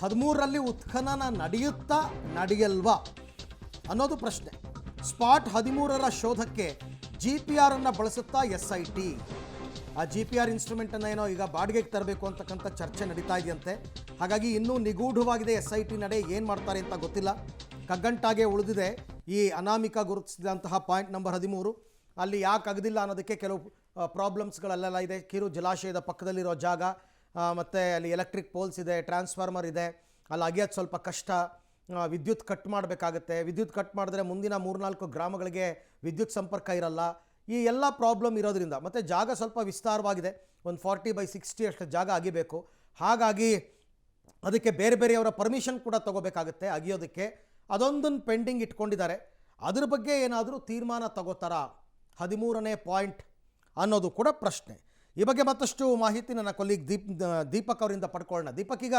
13ರಲ್ಲಿ ಉತ್ಖನನ ನಡೆಯುತ್ತಾ ನಡೆಯಲ್ವಾ ಅನ್ನೋದು ಪ್ರಶ್ನೆ. ಸ್ಪಾಟ್ 13ರ ಶೋಧಕ್ಕೆ GPR ಅನ್ನು ಬಳಸುತ್ತಾ SIT. ಆ GPR ಇನ್ಸ್ಟ್ರೂಮೆಂಟನ್ನು ಏನೋ ಈಗ ಬಾಡಿಗೆಗೆ ತರಬೇಕು ಅಂತಕ್ಕಂಥ ಚರ್ಚೆ ನಡೀತಾ ಇದೆಯಂತೆ. ಹಾಗಾಗಿ ಇನ್ನೂ ನಿಗೂಢವಾಗಿದೆ SIT ನಡೆ, ಏನು ಮಾಡ್ತಾರೆ ಅಂತ ಗೊತ್ತಿಲ್ಲ. ಕಗ್ಗಂಟಾಗೆ ಉಳಿದಿದೆ ಈ ಅನಾಮಿಕ ಗುರುತಿಸಿದಂತಹ ಪಾಯಿಂಟ್ ನಂಬರ್ 13. ಅಲ್ಲಿ ಯಾಕೆ ಆಗದಿಲ್ಲ ಅನ್ನೋದಕ್ಕೆ ಕೆಲವು ಪ್ರಾಬ್ಲಮ್ಸ್ಗಳಲ್ಲೆಲ್ಲ ಇದೆ. ಕಿರು ಜಲಾಶಯದ ಪಕ್ಕದಲ್ಲಿರೋ ಜಾಗ, ಮತ್ತು ಅಲ್ಲಿ ಎಲೆಕ್ಟ್ರಿಕ್ ಪೋಲ್ಸ್ ಇದೆ, ಟ್ರಾನ್ಸ್ಫಾರ್ಮರ್ ಇದೆ, ಅಲ್ಲಿ ಅಗೆಯೋದು ಸ್ವಲ್ಪ ಕಷ್ಟ. ವಿದ್ಯುತ್ ಕಟ್ ಮಾಡಬೇಕಾಗತ್ತೆ. ವಿದ್ಯುತ್ ಕಟ್ ಮಾಡಿದ್ರೆ ಮುಂದಿನ 3-4 ಗ್ರಾಮಗಳಿಗೆ ವಿದ್ಯುತ್ ಸಂಪರ್ಕ ಇರಲ್ಲ. ಈ ಎಲ್ಲ ಪ್ರಾಬ್ಲಮ್ ಇರೋದ್ರಿಂದ, ಮತ್ತು ಜಾಗ ಸ್ವಲ್ಪ ವಿಸ್ತಾರವಾಗಿದೆ, ಒಂದು 40/60 ಅಷ್ಟು ಜಾಗ ಅಗಿಬೇಕು. ಹಾಗಾಗಿ ಅದಕ್ಕೆ ಬೇರೆ ಬೇರೆಯವರ ಪರ್ಮಿಷನ್ ಕೂಡ ತೊಗೋಬೇಕಾಗುತ್ತೆ ಅಗಿಯೋದಕ್ಕೆ. ಅದೊಂದನ್ನು ಪೆಂಡಿಂಗ್ ಇಟ್ಕೊಂಡಿದ್ದಾರೆ. ಅದ್ರ ಬಗ್ಗೆ ಏನಾದರೂ ತೀರ್ಮಾನ ತಗೋತಾರಾ 13ನೇ ಪಾಯಿಂಟ್ ಅನ್ನೋದು ಕೂಡ ಪ್ರಶ್ನೆ. ಈ ಬಗ್ಗೆ ಮತ್ತಷ್ಟು ಮಾಹಿತಿ ನನ್ನ ಕೊಲ್ಲಿಗ್ ದೀಪಕ್ ಅವರಿಂದ ಪಡ್ಕೊಳ್ಳೋಣ. ದೀಪಕ್, ಈಗ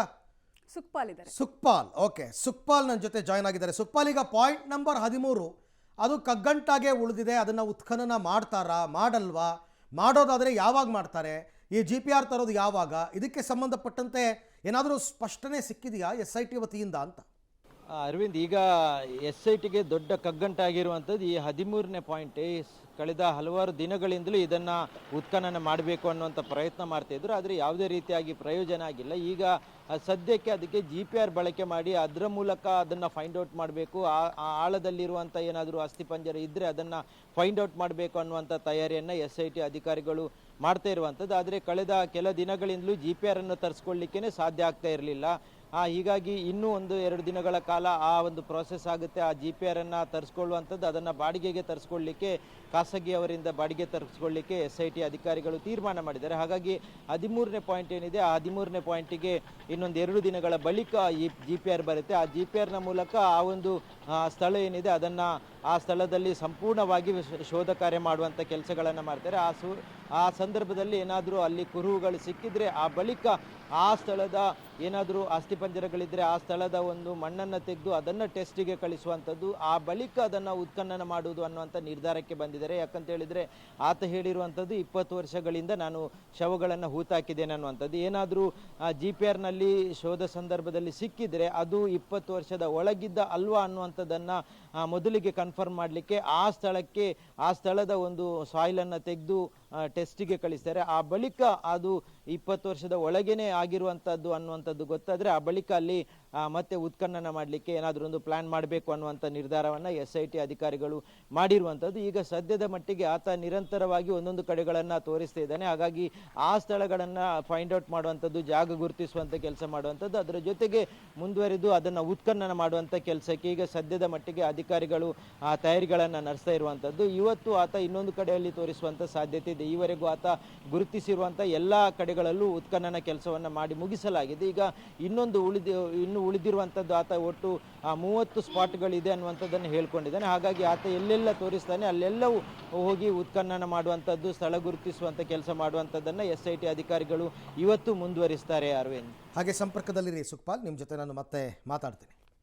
ಸುಕ್ಪಾಲ್ ಓಕೆ, ಸುಕ್ಪಾಲ್ ನನ್ನ ಜೊತೆ ಜಾಯ್ನ್ ಆಗಿದ್ದಾರೆ. ಸುಕ್ಪಾಲ್, ಈಗ ಪಾಯಿಂಟ್ ನಂಬರ್ 13 ಅದು ಕಗ್ಗಂಟಾಗೆ ಉಳಿದಿದೆ. ಅದನ್ನು ಉತ್ಖನನ ಮಾಡ್ತಾರಾ, ಮಾಡಲ್ವಾ? ಮಾಡೋದಾದರೆ ಯಾವಾಗ ಮಾಡ್ತಾರೆ? ಈ GPR ತರೋದು ಯಾವಾಗ? ಇದಕ್ಕೆ ಸಂಬಂಧಪಟ್ಟಂತೆ ಏನಾದರೂ ಸ್ಪಷ್ಟನೆ ಸಿಕ್ಕಿದೆಯಾ SIT ವತಿಯಿಂದ ಅಂತ? ಅರವಿಂದ್, ಈಗ SITಗೆ ದೊಡ್ಡ ಕಗ್ಗಂಟಾಗಿರುವಂಥದ್ದು ಈ 13ನೇ ಪಾಯಿಂಟ್. ಕಳೆದ ಹಲವಾರು ದಿನಗಳಿಂದಲೂ ಇದನ್ನು ಉತ್ಖನನ ಮಾಡಬೇಕು ಅನ್ನುವಂಥ ಪ್ರಯತ್ನ ಮಾಡ್ತಾಯಿದ್ರು. ಆದರೆ ಯಾವುದೇ ರೀತಿಯಾಗಿ ಪ್ರಯೋಜನ ಆಗಿಲ್ಲ. ಈಗ ಸದ್ಯಕ್ಕೆ ಅದಕ್ಕೆ GPR ಬಳಕೆ ಮಾಡಿ ಅದರ ಮೂಲಕ ಅದನ್ನು ಫೈಂಡ್ ಔಟ್ ಮಾಡಬೇಕು. ಆ ಆಳದಲ್ಲಿರುವಂಥ ಏನಾದರೂ ಅಸ್ಥಿಪಂಜರ ಇದ್ದರೆ ಅದನ್ನು ಫೈಂಡ್ ಔಟ್ ಮಾಡಬೇಕು ಅನ್ನುವಂಥ ತಯಾರಿಯನ್ನು SIT ಅಧಿಕಾರಿಗಳು ಮಾಡ್ತಾ ಇರುವಂಥದ್ದು. ಆದರೆ ಕಳೆದ ಕೆಲ ದಿನಗಳಿಂದಲೂ GPR ಅನ್ನು ತರಿಸ್ಕೊಳ್ಳಿಕ್ಕೇ ಸಾಧ್ಯ ಆಗ್ತಾ ಇರಲಿಲ್ಲ. ಹೀಗಾಗಿ ಇನ್ನೂ 1-2 ದಿನಗಳ ಕಾಲ ಆ ಒಂದು ಪ್ರಾಸೆಸ್ ಆಗುತ್ತೆ. ಆ GPR ಅನ್ನು ತರಿಸ್ಕೊಳ್ಳುವಂಥದ್ದು, ಅದನ್ನು ಬಾಡಿಗೆಗೆ ತರಿಸ್ಕೊಳ್ಳಿಕ್ಕೆ, ಖಾಸಗಿಯವರಿಂದ ಬಾಡಿಗೆ ತರಿಸ್ಕೊಳ್ಳಿಕ್ಕೆ SIT ಅಧಿಕಾರಿಗಳು ತೀರ್ಮಾನ ಮಾಡಿದ್ದಾರೆ. ಹಾಗಾಗಿ 13ನೇ ಪಾಯಿಂಟ್ ಏನಿದೆ, ಆ 13ನೇ ಪಾಯಿಂಟಿಗೆ ಇನ್ನೊಂದು 2 ದಿನಗಳ ಬಳಿಕ ಈ GPR ಬರುತ್ತೆ. ಆ GPRನ ಮೂಲಕ ಆ ಒಂದು ಸ್ಥಳ ಏನಿದೆ ಅದನ್ನು, ಆ ಸ್ಥಳದಲ್ಲಿ ಸಂಪೂರ್ಣವಾಗಿ ಶೋಧ ಕಾರ್ಯ ಮಾಡುವಂಥ ಕೆಲಸಗಳನ್ನು ಮಾಡ್ತಾರೆ. ಆ ಸಂದರ್ಭದಲ್ಲಿ ಏನಾದರೂ ಅಲ್ಲಿ ಕುರುಹುಗಳು ಸಿಕ್ಕಿದ್ರೆ ಆ ಬಳಿಕ ಆ ಸ್ಥಳದ ಏನಾದರೂ ಅಸ್ಥಿಪಂಜರಗಳಿದ್ದರೆ ಆ ಸ್ಥಳದ ಒಂದು ಮಣ್ಣನ್ನು ತೆಗೆದು ಅದನ್ನು ಟೆಸ್ಟಿಗೆ ಕಳಿಸುವಂಥದ್ದು, ಆ ಬಳಿಕ ಅದನ್ನು ಉತ್ಖನನ ಮಾಡುವುದು ಅನ್ನುವಂಥ ನಿರ್ಧಾರಕ್ಕೆ ಬಂದಿದ್ದಾರೆ. ಯಾಕಂತ ಹೇಳಿದರೆ ಆತ ಹೇಳಿರುವಂಥದ್ದು 20 ವರ್ಷಗಳಿಂದ ನಾನು ಶವಗಳನ್ನು ಹೂತಾಕಿದ್ದೇನೆ ಅನ್ನುವಂಥದ್ದು. ಏನಾದರೂ GPRನಲ್ಲಿ ಶೋಧ ಸಂದರ್ಭದಲ್ಲಿ ಸಿಕ್ಕಿದರೆ ಅದು 20 ವರ್ಷದ ಒಳಗಿದ್ದ ಅಲ್ವಾ ಅನ್ನುವಂಥದ್ದನ್ನು ಮೊದಲಿಗೆ ಕನ್ಫರ್ಮ್ ಮಾಡಲಿಕ್ಕೆ ಆ ಸ್ಥಳದ ಒಂದು ಸಾಯಿಲನ್ನು ತೆಗೆದು ಟೆಸ್ಟಿಗೆ ಕಳಿಸ್ತಾರೆ. ಆ ಬಳಿಕ ಅದು 20 ವರ್ಷದ ಒಳಗೇನೆ ಆಗಿರುವಂಥದ್ದು ಅನ್ನುವಂಥದ್ದು ಗೊತ್ತಾದರೆ ಆ ಬಳಿಕ ಅಲ್ಲಿ ಮತ್ತೆ ಉತ್ಖನನ ಮಾಡಲಿಕ್ಕೆ ಏನಾದರೂ ಒಂದು ಪ್ಲ್ಯಾನ್ ಮಾಡಬೇಕು ಅನ್ನುವಂಥ ನಿರ್ಧಾರವನ್ನು SIT ಅಧಿಕಾರಿಗಳು ಮಾಡಿರುವಂಥದ್ದು. ಈಗ ಸದ್ಯದ ಮಟ್ಟಿಗೆ ಆತ ನಿರಂತರವಾಗಿ ಒಂದೊಂದು ಕಡೆಗಳನ್ನು ತೋರಿಸ್ತಾ ಇದ್ದಾನೆ. ಹಾಗಾಗಿ ಆ ಸ್ಥಳಗಳನ್ನು ಫೈಂಡ್ ಔಟ್ ಮಾಡುವಂಥದ್ದು, ಜಾಗ ಗುರುತಿಸುವಂಥ ಕೆಲಸ ಮಾಡುವಂಥದ್ದು, ಅದರ ಜೊತೆಗೆ ಮುಂದುವರಿದು ಅದನ್ನು ಉತ್ಖನನ ಮಾಡುವಂಥ ಕೆಲಸಕ್ಕೆ ಈಗ ಸದ್ಯದ ಮಟ್ಟಿಗೆ ಅಧಿಕಾರಿಗಳು ತಯಾರಿಗಳನ್ನು ನಡೆಸ್ತಾ ಇರುವಂಥದ್ದು. ಇವತ್ತು ಆತ ಇನ್ನೊಂದು ಕಡೆಯಲ್ಲಿ ತೋರಿಸುವಂಥ ಸಾಧ್ಯತೆ ಇದೆ. ಈವರೆಗೂ ಆತ ಗುರುತಿಸಿರುವಂಥ ಎಲ್ಲ ಕಡೆಗಳಲ್ಲೂ ಉತ್ಖನನ ಕೆಲಸವನ್ನು ಮಾಡಿ ಮುಗಿಸಲಾಗಿದೆ. ಈಗ ಇನ್ನು ಉಳಿದಿರುವಂಥದ್ದು ಆತ ಒಟ್ಟು 30 ಸ್ಪಾಟ್ಗಳಿದೆ ಅನ್ನುವಂಥದ್ದನ್ನು ಹೇಳ್ಕೊಂಡಿದ್ದಾನೆ. ಹಾಗಾಗಿ ಆತ ಎಲ್ಲೆಲ್ಲ ತೋರಿಸ್ತಾನೆ ಅಲ್ಲೆಲ್ಲವೂ ಹೋಗಿ ಉತ್ಖನನ ಮಾಡುವಂಥದ್ದು, ಸ್ಥಳ ಗುರುತಿಸುವಂಥ ಕೆಲಸ ಮಾಡುವಂಥದ್ದನ್ನು SIT ಅಧಿಕಾರಿಗಳು ಇವತ್ತು ಮುಂದುವರಿಸ್ತಾರೆ. ಅರವಿಂದ್, ಹಾಗೆ ಸಂಪರ್ಕದಲ್ಲಿರಿ ಸುಕ್ಪಾಲ್, ನಿಮ್ಮ ಜೊತೆ ನಾನು ಮತ್ತೆ ಮಾತಾಡ್ತೀನಿ.